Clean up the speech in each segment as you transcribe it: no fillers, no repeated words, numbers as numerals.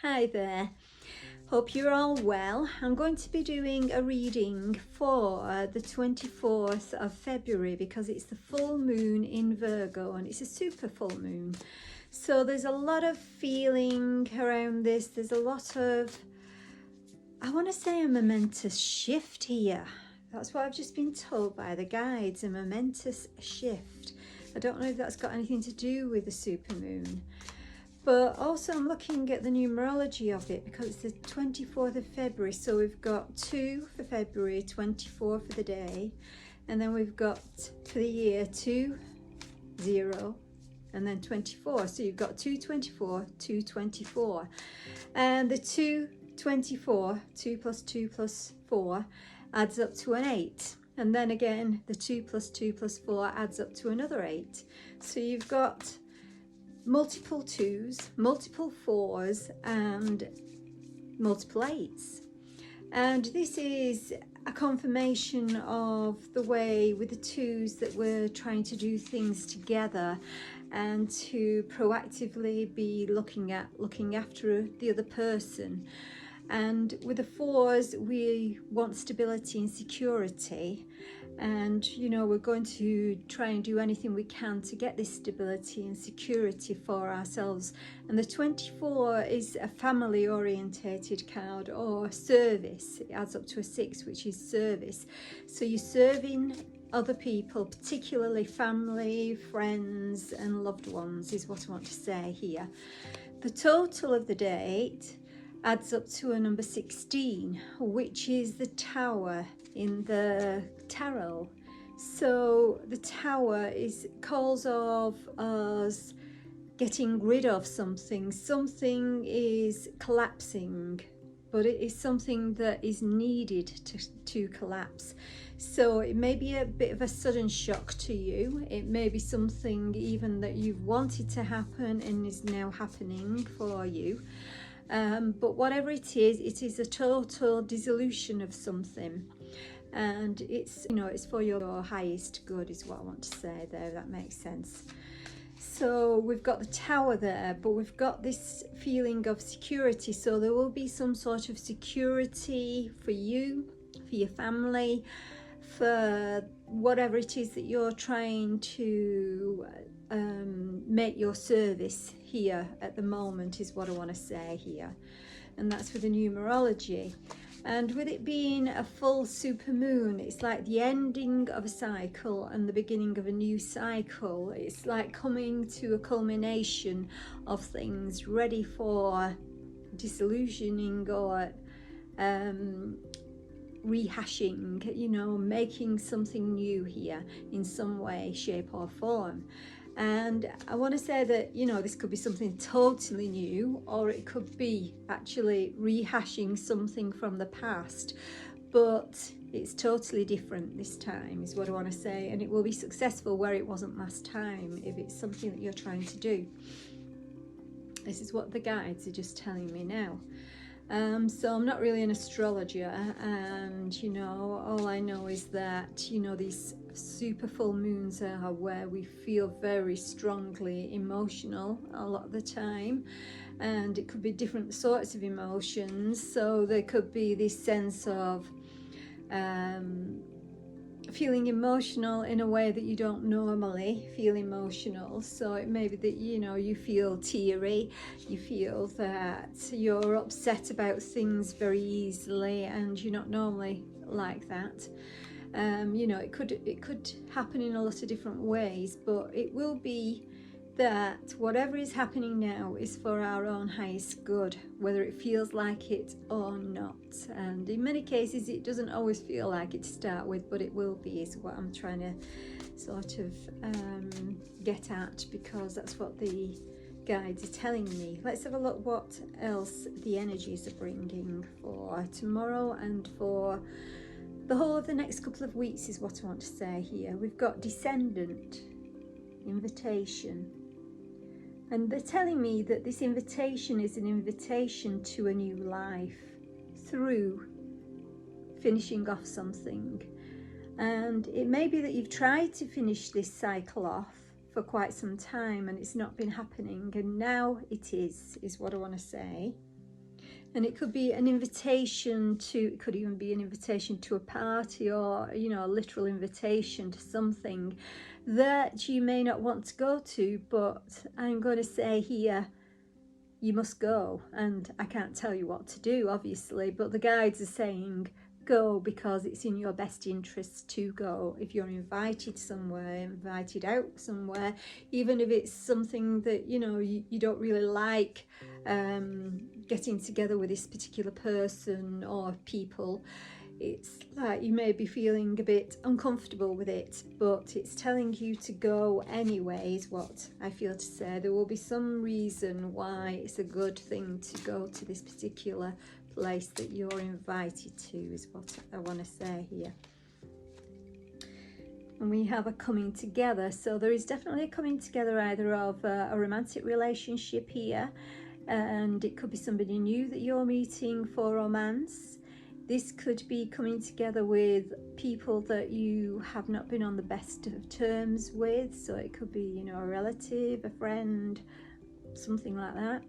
Hi there, hope you're all well. I'm going to be doing a reading for the 24th of February because it's the full moon in Virgo and it's a super full moon. So there's a lot of feeling around this. There's a lot of, I want to say, a momentous shift here. That's what I've just been told by the guides, a momentous shift. I don't know if that's got anything to do with the super moon. But also I'm looking at the numerology of it because it's the 24th of February. So we've got 2 for February, 24 for the day. And then we've got for the year 2, 0, and then 24. So you've got 224, 224. And the 224, 2 plus 2 plus 4 adds up to an 8. And then again, the 2 plus 2 plus 4 adds up to another 8. So you've got multiple 2s, multiple 4s and multiple 8s. And this is a confirmation of the way with the 2s that we're trying to do things together and to proactively be looking after the other person. And with the 4s, we want stability and security. And, you know, we're going to try and do anything we can to get this stability and security for ourselves. And the 24 is a family orientated card or service. It adds up to a 6, which is service. So you're serving other people, particularly family, friends and loved ones is what I want to say here. The total of the date adds up to a number 16, which is the Tower in the tarot. So the Tower calls of us getting rid of something. Something is collapsing, but it is something that is needed to collapse. So it may be a bit of a sudden shock to you. It may be something even that you've wanted to happen and is now happening for you. But whatever it is a total dissolution of something. And it's, you know, it's for your highest good is what I want to say there, if that makes sense. So we've got the Tower there, but we've got this feeling of security. So there will be some sort of security for you, for your family, for whatever it is that you're trying to make your service here at the moment is what I want to say here. And that's with the numerology. And with it being a full super moon, it's like the ending of a cycle and the beginning of a new cycle. It's like coming to a culmination of things ready for disillusioning or rehashing, you know, making something new here in some way, shape or form. And I want to say that, you know, this could be something totally new, or it could be actually rehashing something from the past, but it's totally different this time is what I want to say. And it will be successful where it wasn't last time if it's something that you're trying to do. This is what the guides are just telling me now. So I'm not really an astrologer, and you know, all I know is that, you know, these super full moons are where we feel very strongly emotional a lot of the time, and it could be different sorts of emotions. So there could be this sense of feeling emotional in a way that you don't normally feel emotional. So it may be that, you know, you feel teary, you feel that you're upset about things very easily, and you're not normally like that. You know, it could happen in a lot of different ways, but it will be that whatever is happening now is for our own highest good, whether it feels like it or not. And in many cases it doesn't always feel like it to start with, but it will be, is what I'm trying to sort of get at, because that's what the guides are telling me. Let's have a look what else the energies are bringing for tomorrow and for the whole of the next couple of weeks is what I want to say here. We've got Descendant, Invitation. And they're telling me that this invitation is an invitation to a new life through finishing off something. And it may be that you've tried to finish this cycle off for quite some time and it's not been happening, and now it is what I want to say. And it could be an invitation to, it could even be an invitation to a party, or, you know, a literal invitation to something that you may not want to go to, but I'm going to say here, you must go. And I can't tell you what to do, obviously, but the guides are saying go because it's in your best interest to go. If you're invited somewhere, invited out somewhere, even if it's something that, you know, you don't really like, getting together with this particular person or people, it's like you may be feeling a bit uncomfortable with it, but it's telling you to go anyway, is what I feel to say. There will be some reason why it's a good thing to go to this particular place that you're invited to, is what I want to say here. And we have a coming together, so there is definitely a coming together either of a romantic relationship here, and it could be somebody new that you're meeting for romance. This could be coming together with people that you have not been on the best of terms with, so it could be, you know, a relative, a friend, something like that.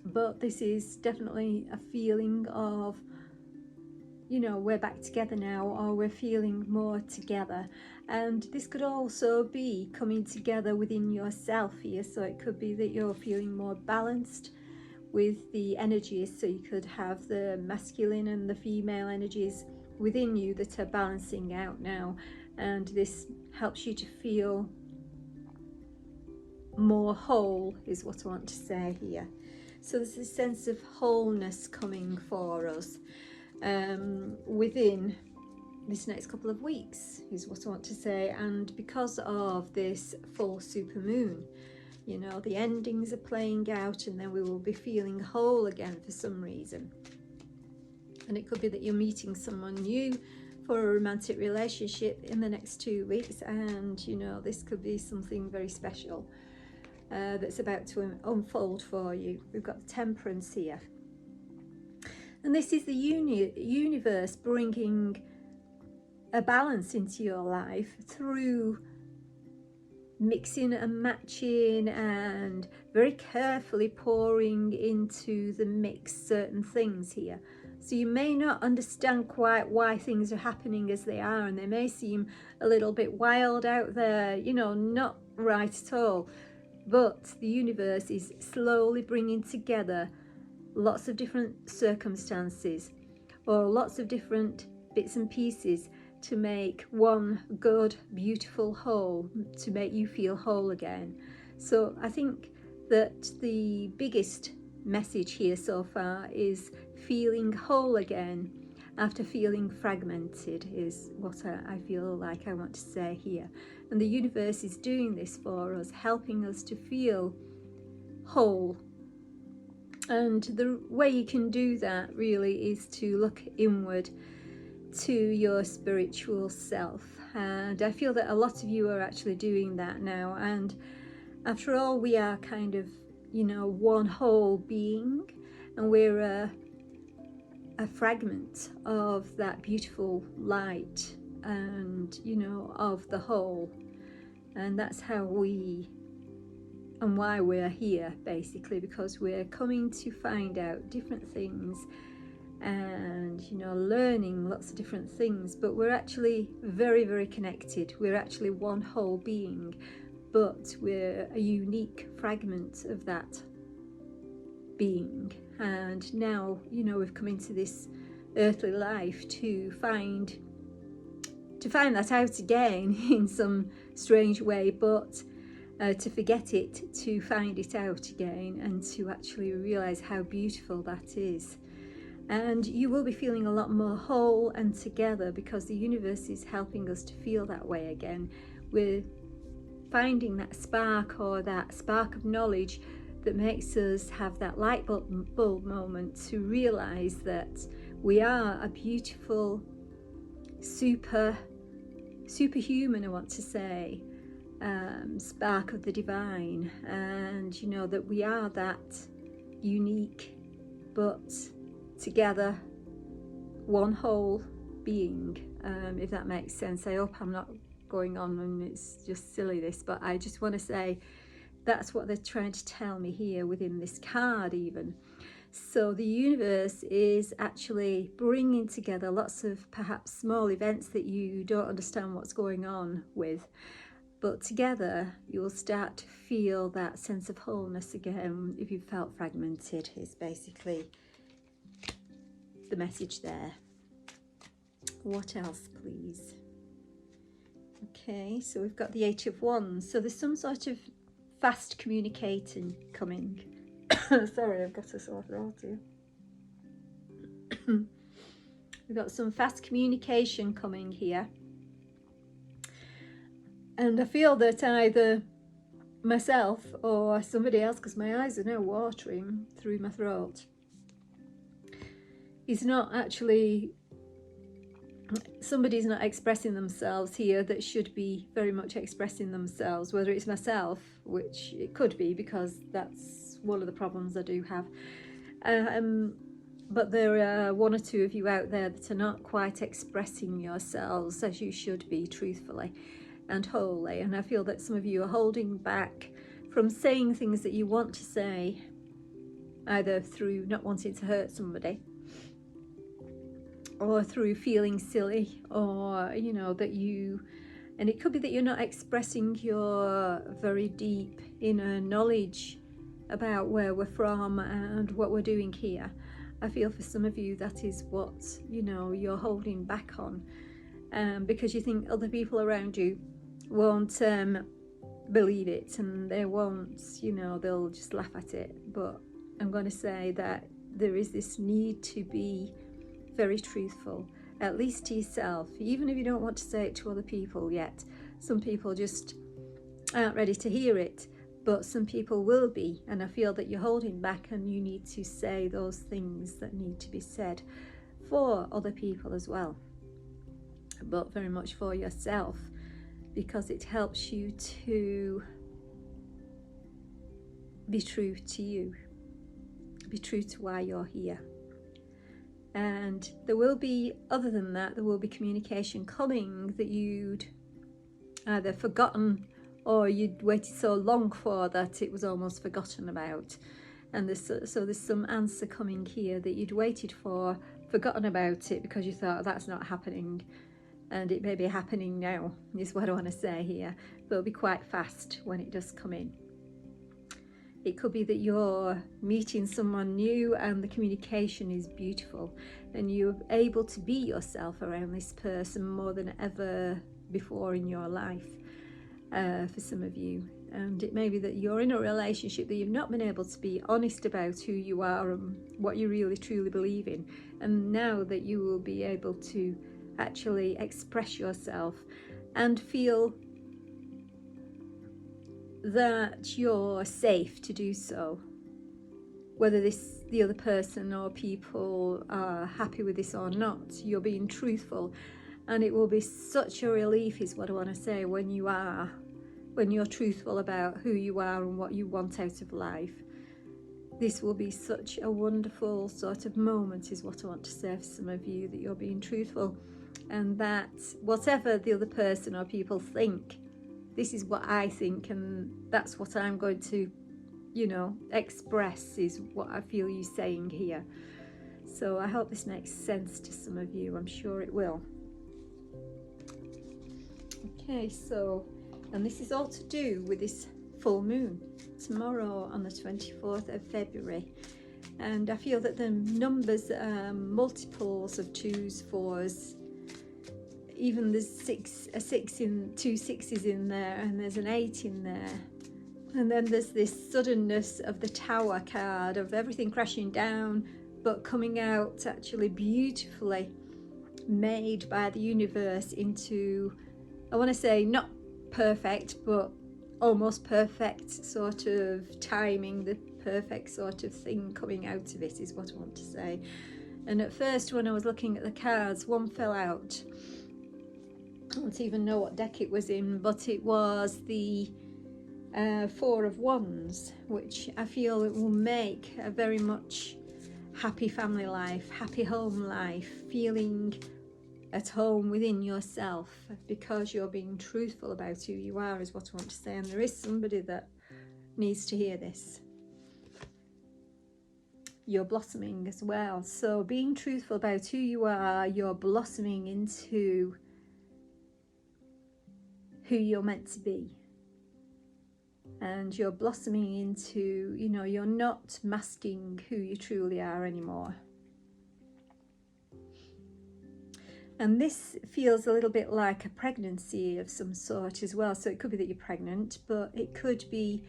But this is definitely a feeling of, you know, we're back together now, or we're feeling more together. And this could also be coming together within yourself here, so it could be that you're feeling more balanced with the energies, so you could have the masculine and the female energies within you that are balancing out now, and this helps you to feel more whole, is what I want to say here. So there's a sense of wholeness coming for us within this next couple of weeks, is what I want to say. And because of this full super moon, you know, the endings are playing out, and then we will be feeling whole again for some reason. And it could be that you're meeting someone new for a romantic relationship in the next 2 weeks, and, you know, this could be something very special that's about to unfold for you. We've got the Temperance here. And this is the universe bringing a balance into your life through mixing and matching and very carefully pouring into the mix certain things here. So you may not understand quite why things are happening as they are, and they may seem a little bit wild out there, you know, not right at all. But the universe is slowly bringing together lots of different circumstances, or lots of different bits and pieces, to make one good, beautiful whole, to make you feel whole again. So I think that the biggest message here so far is feeling whole again after feeling fragmented, is what I feel like I want to say here. And the universe is doing this for us, helping us to feel whole. And the way you can do that really is to look inward to your spiritual self, and I feel that a lot of you are actually doing that now. And after all, we are kind of, you know, one whole being, and we're a fragment of that beautiful light, and, you know, of the whole. And that's how we, and why we're here, basically, because we're coming to find out different things and, you know, learning lots of different things. But we're actually very, very connected. We're actually one whole being, but we're a unique fragment of that being. And now, you know, we've come into this earthly life to find that out again in some strange way, but to forget it, to find it out again, and to actually realize how beautiful that is. And you will be feeling a lot more whole and together, because the universe is helping us to feel that way again. We're finding that spark, or that spark of knowledge that makes us have that light bulb moment to realize that we are a beautiful, superhuman, I want to say, spark of the divine. And, you know, that we are that unique, but together, one whole being, if that makes sense. I hope I'm not going on and it's just silly, this, but I just want to say that's what they're trying to tell me here within this card even. So the universe is actually bringing together lots of perhaps small events that you don't understand what's going on with, but together you'll start to feel that sense of wholeness again. If you felt fragmented, is basically the message there. What else, please? Okay, so we've got the Eight of Wands. So there's some sort of fast communicating coming. Sorry, I've got a sore throat here. We've got some fast communication coming here. And I feel that either myself or somebody else, because my eyes are now watering through my throat, is not actually, somebody's not expressing themselves here that should be very much expressing themselves, whether it's myself, which it could be because that's one of the problems I do have. But there are one or two of you out there that are not quite expressing yourselves as you should be, truthfully and wholly. And I feel that some of you are holding back from saying things that you want to say, either through not wanting to hurt somebody, or through feeling silly, or you know that you, and it could be that you're not expressing your very deep inner knowledge about where we're from and what we're doing here. I feel for some of you that is what, you know, you're holding back on, because you think other people around you won't believe it, and they won't, you know, they'll just laugh at it. But I'm going to say that there is this need to be very truthful, at least to yourself, even if you don't want to say it to other people yet. Some people just aren't ready to hear it, but some people will be, and I feel that you're holding back, and you need to say those things that need to be said for other people as well, but very much for yourself, because it helps you to be true to you, be true to why you're here. And there will be, other than that, there will be communication coming that you'd either forgotten or you'd waited so long for that it was almost forgotten about. And there's some answer coming here that you'd waited for, forgotten about it because you thought that's not happening, and it may be happening now, is what I want to say here. But it'll be quite fast when it does come in. It could be that you're meeting someone new and the communication is beautiful, and you're able to be yourself around this person more than ever before in your life, for some of you. And it may be that you're in a relationship that you've not been able to be honest about who you are and what you really truly believe in, and now that you will be able to actually express yourself and feel that you're safe to do so, whether the other person or people are happy with this or not. You're being truthful, and it will be such a relief, is what I want to say, when you're truthful about who you are and what you want out of life. This will be such a wonderful sort of moment, is what I want to say for some of you, that you're being truthful, and that whatever the other person or people think, this is what I think, and that's what I'm going to, you know, express, is what I feel you saying here. So I hope this makes sense to some of you. I'm sure it will. Okay, so, and this is all to do with this full moon tomorrow on the 24th of February. And I feel that the numbers are multiples of 2s, 4s, even there's two sixes in there, and there's an 8 in there. And then there's this suddenness of the Tower card, of everything crashing down, but coming out actually beautifully made by the universe into, I want to say not perfect, but almost perfect sort of timing, the perfect sort of thing coming out of it, is what I want to say. And at first, when I was looking at the cards, one fell out. I don't even know what deck it was in, but it was the 4 of Wands, which I feel it will make a very much happy family life, happy home life, feeling at home within yourself, because you're being truthful about who you are, is what I want to say. And there is somebody that needs to hear this. you're blossoming as well. So being truthful about who you are, you're blossoming into who you're meant to be. And you're blossoming into, you know, you're not masking who you truly are anymore. And this feels a little bit like a pregnancy of some sort as well. So it could be that you're pregnant, but it could be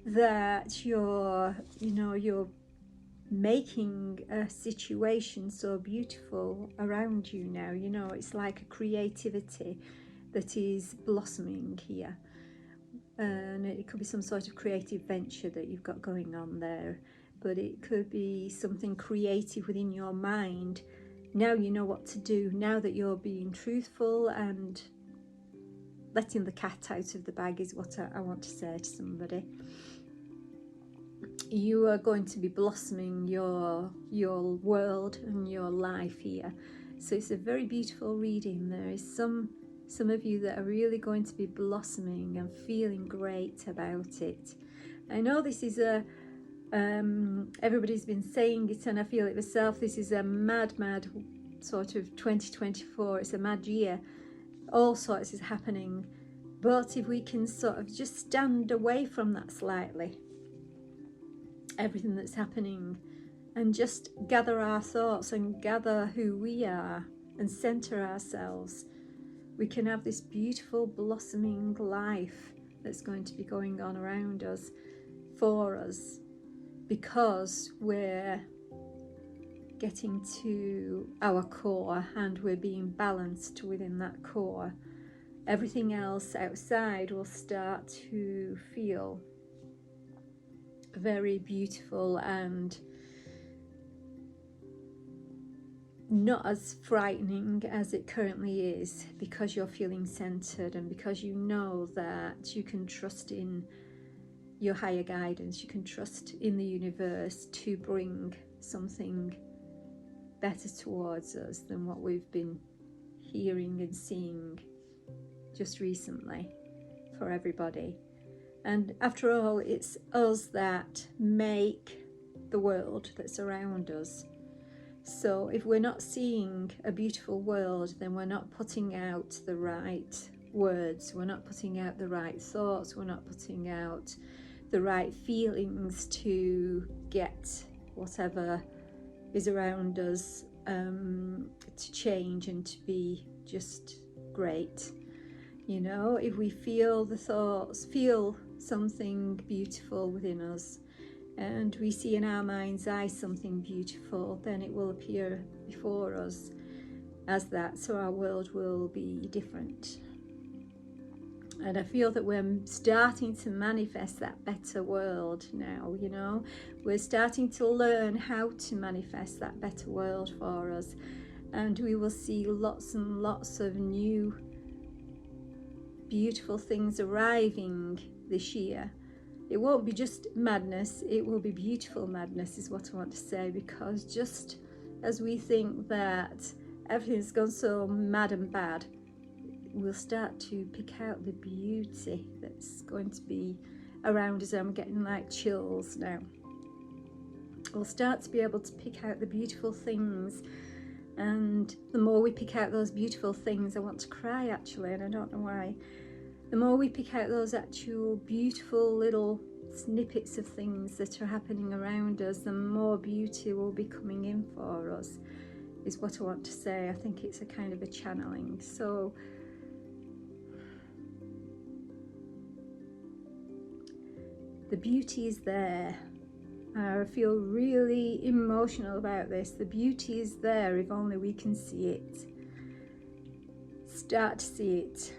that you're, you know, you're making a situation so beautiful around you now. You know, it's like a creativity that is blossoming here. And it could be some sort of creative venture that you've got going on there. But it could be something creative within your mind. Now you know what to do, now that you're being truthful and letting the cat out of the bag is what I want to say to somebody. You are going to be blossoming your world and your life here. So it's a very beautiful reading. There is some of you that are really going to be blossoming and feeling great about it. I know this is a everybody's been saying it, and I feel it myself. This is a mad sort of 2024. It's a mad year. All sorts is happening. But if we can sort of just stand away from that slightly, everything that's happening, and just gather our thoughts and gather who we are and center ourselves, we can have this beautiful blossoming life that's going to be going on around us, for us, because we're getting to our core and we're being balanced within that core. Everything else outside will start to feel very beautiful and not as frightening as it currently is, because you're feeling centered and because you know that you can trust in your higher guidance, you can trust in the universe to bring something better towards us than what we've been hearing and seeing just recently for everybody. And after all, it's us that make the world that's around us. So if we're not seeing a beautiful world, then we're not putting out the right words, we're not putting out the right thoughts, we're not putting out the right feelings to get whatever is around us to change and to be just great. You know, if we feel the thoughts, feel something beautiful within us, and we see in our mind's eye something beautiful, then it will appear before us as that, so our world will be different. And I feel that we're starting to manifest that better world now, you know. We're starting to learn how to manifest that better world for us. And we will see lots and lots of new beautiful things arriving this year. It won't be just madness, it will be beautiful madness is what I want to say, because just as we think that everything's gone so mad and bad, we'll start to pick out the beauty that's going to be around us. I'm getting like chills now. We'll start to be able to pick out the beautiful things, and the more we pick out those beautiful things, I want to cry actually, and I don't know why. The more we pick out those actual beautiful little snippets of things that are happening around us, the more beauty will be coming in for us, is what I want to say. I think it's a kind of a channeling. So the beauty is there. I feel really emotional about this. The beauty is there if only we can see it. Start to see it.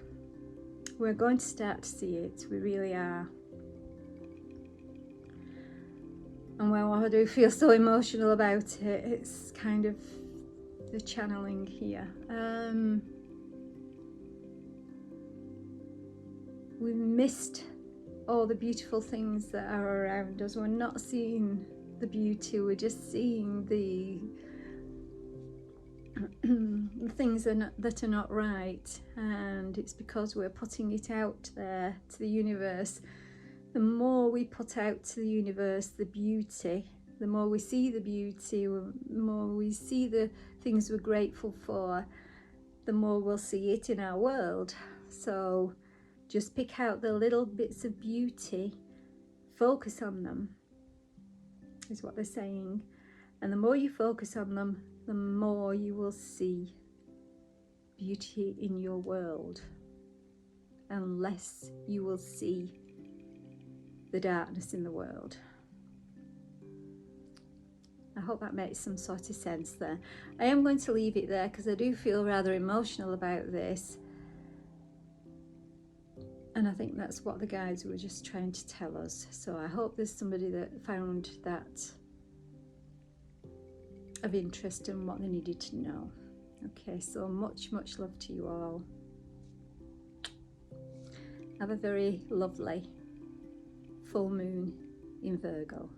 We're going to start to see it. We really are. And when I do feel so emotional about it, it's kind of the channeling here. We've missed all the beautiful things that are around us. We're not seeing the beauty, we're just seeing the things that are not right, and it's because we're putting it out there to the universe. The more we put out to the universe the beauty, The more we see the beauty, the more we see the things we're grateful for, the more we'll see it in our world. So just pick out the little bits of beauty, focus on them, is what they're saying. And the more you focus on them, the more you will see beauty in your world, and less you will see the darkness in the world. I hope that makes some sort of sense there. I am going to leave it there because I do feel rather emotional about this. And I think that's what the guides were just trying to tell us. So I hope there's somebody that found that of interest in what they needed to know. Okay, so much love to you all. Have a very lovely full moon in Virgo.